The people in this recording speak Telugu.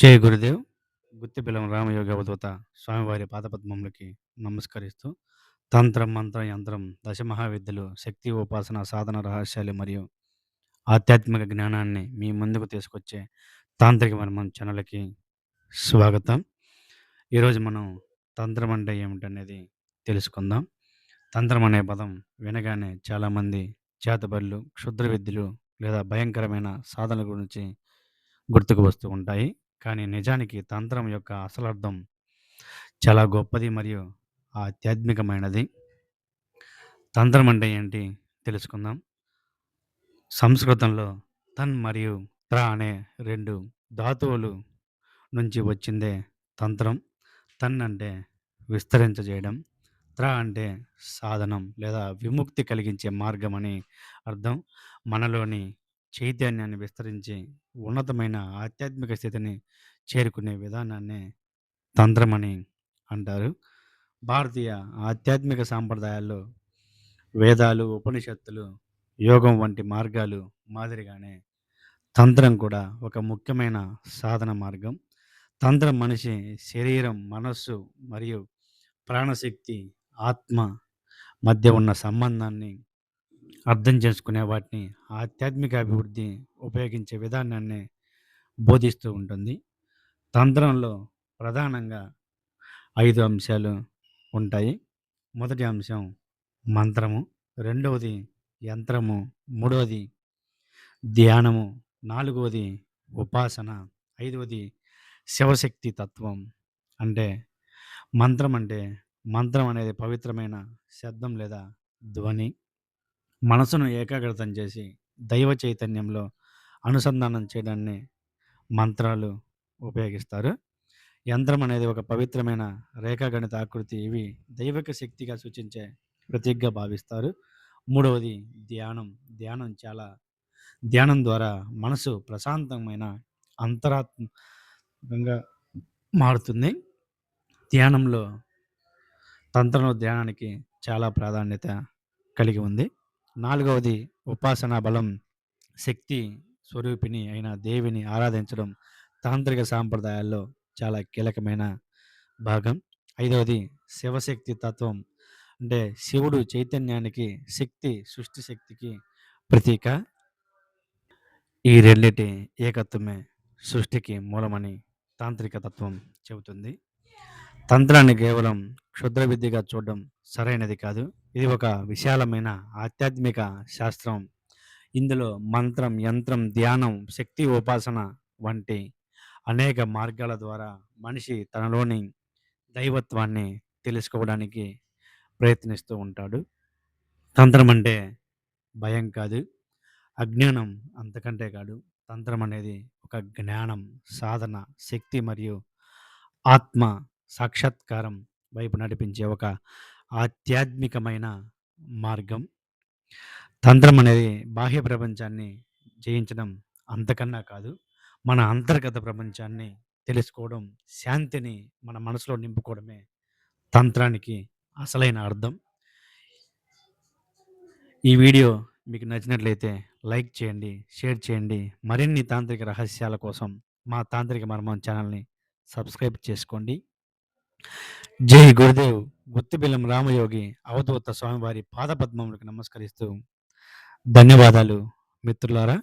జై గురుదేవ్. గుత్తిబిలం రామయోగి అవధూత స్వామివారి పాదపద్మములకి నమస్కరిస్తూ, తంత్రం, మంత్రం, యంత్రం, దశమహావిద్యలు, శక్తి ఉపాసన, సాధన రహస్యాలు మరియు ఆధ్యాత్మిక జ్ఞానాన్ని మీ ముందుకు తీసుకొచ్చే తాంత్రిక మర్మం ఛానల్‌కి స్వాగతం. ఈరోజు మనం తంత్రం అంటే ఏమిటనేది తెలుసుకుందాం. తంత్రం అనే పదం వినగానే చాలామంది చేతబడులు, క్షుద్ర విద్యలు లేదా భయంకరమైన సాధనల గురించి గుర్తుకు వస్తూ ఉంటాయి. కానీ నిజానికి తంత్రం యొక్క అసలర్థం చాలా గొప్పది మరియు ఆధ్యాత్మికమైనది. తంత్రం అంటే ఏంటి తెలుసుకుందాం. సంస్కృతంలో తన్ మరియు త్ర అనే 2 ధాతువులు నుంచి వచ్చిందే తంత్రం. తన్ అంటే విస్తరించజేయడం. త్ర అంటే సాధనం లేదా విముక్తి కలిగించే మార్గం అని అర్థం. మనలోని చైతన్యాన్ని విస్తరించి ఉన్నతమైన ఆధ్యాత్మిక స్థితిని చేరుకునే విధానాన్నే తంత్రమని అంటారు. భారతీయ ఆధ్యాత్మిక సాంప్రదాయాల్లో వేదాలు, ఉపనిషత్తులు, యోగం వంటి మార్గాలు మాదిరిగానే తంత్రం కూడా ఒక ముఖ్యమైన సాధన మార్గం. తంత్రం మనిషి శరీరం, మనస్సు మరియు ప్రాణశక్తి, ఆత్మ మధ్య ఉన్న సంబంధాన్ని అర్థం చేసుకునే వాటిని ఆధ్యాత్మిక అభివృద్ధి ఉపయోగించే విధానాన్ని బోధిస్తూ ఉంటుంది. తంత్రంలో ప్రధానంగా 5 అంశాలు ఉంటాయి. మొదటి అంశం మంత్రము, రెండవది యంత్రము, మూడవది ధ్యానము, నాలుగవది ఉపాసన, ఐదవది శివశక్తి తత్వం. అంటే మంత్రం అనేది పవిత్రమైన శబ్దం లేదా ధ్వని. మనసును ఏకాగ్రతం చేసి దైవ చైతన్యంలో అనుసంధానం చేయడాన్ని మంత్రాలు ఉపయోగిస్తారు. యంత్రం అనేది ఒక పవిత్రమైన రేఖాగణిత ఆకృతి. ఇవి దైవిక శక్తిగా సూచించే ప్రతీకగా భావిస్తారు. మూడవది ధ్యానం. ధ్యానం ద్వారా మనసు ప్రశాంతమైన అంతరాత్మకంగా మారుతుంది. ధ్యానంలో తంత్రంలో ధ్యానానికి చాలా ప్రాధాన్యత కలిగి ఉంది. నాలుగవది ఉపాసనా బలం. శక్తి స్వరూపిణి అయిన దేవిని ఆరాధించడం తాంత్రిక సాంప్రదాయాల్లో చాలా కీలకమైన భాగం. ఐదవది శివశక్తి తత్వం. అంటే శివుడు చైతన్యానికి, శక్తి సృష్టి శక్తికి ప్రతీక. ఈ రెండిటి ఏకత్వమే సృష్టికి మూలమని తాంత్రిక తత్వం చెబుతుంది. తంత్రాన్ని కేవలం క్షుద్ర విద్యగా చూడడం సరైనది కాదు. ఇది ఒక విశాలమైన ఆధ్యాత్మిక శాస్త్రం. ఇందులో మంత్రం, యంత్రం, ధ్యానం, శక్తి ఉపాసన వంటి అనేక మార్గాల ద్వారా మనిషి తనలోని దైవత్వాన్ని తెలుసుకోవడానికి ప్రయత్నిస్తూ ఉంటాడు. తంత్రం అంటే భయం కాదు, అజ్ఞానం అంతకంటే కాదు. తంత్రం అనేది ఒక జ్ఞానం, సాధన, శక్తి మరియు ఆత్మ సాక్షాత్కారం వైపు నడిపించే ఒక ఆధ్యాత్మికమైన మార్గం. తంత్రం అనేది బాహ్య ప్రపంచాన్ని జయించడం అంతకన్నా కాదు. మన అంతర్గత ప్రపంచాన్ని తెలుసుకోవడం, శాంతిని మన మనసులో నింపుకోవడమే తంత్రానికి అసలైన అర్థం. ఈ వీడియో మీకు నచ్చినట్లయితే లైక్ చేయండి, షేర్ చేయండి. మరిన్ని తాంత్రిక రహస్యాల కోసం మా తాంత్రిక మర్మం ఛానల్ని సబ్స్క్రైబ్ చేసుకోండి. జై గురుదేవ్. గుత్తిబిల్లం రామయోగి అవధూత స్వామివారి పాదపద్మములకు నమస్కరిస్తూ ధన్యవాదాలు మిత్రులారా.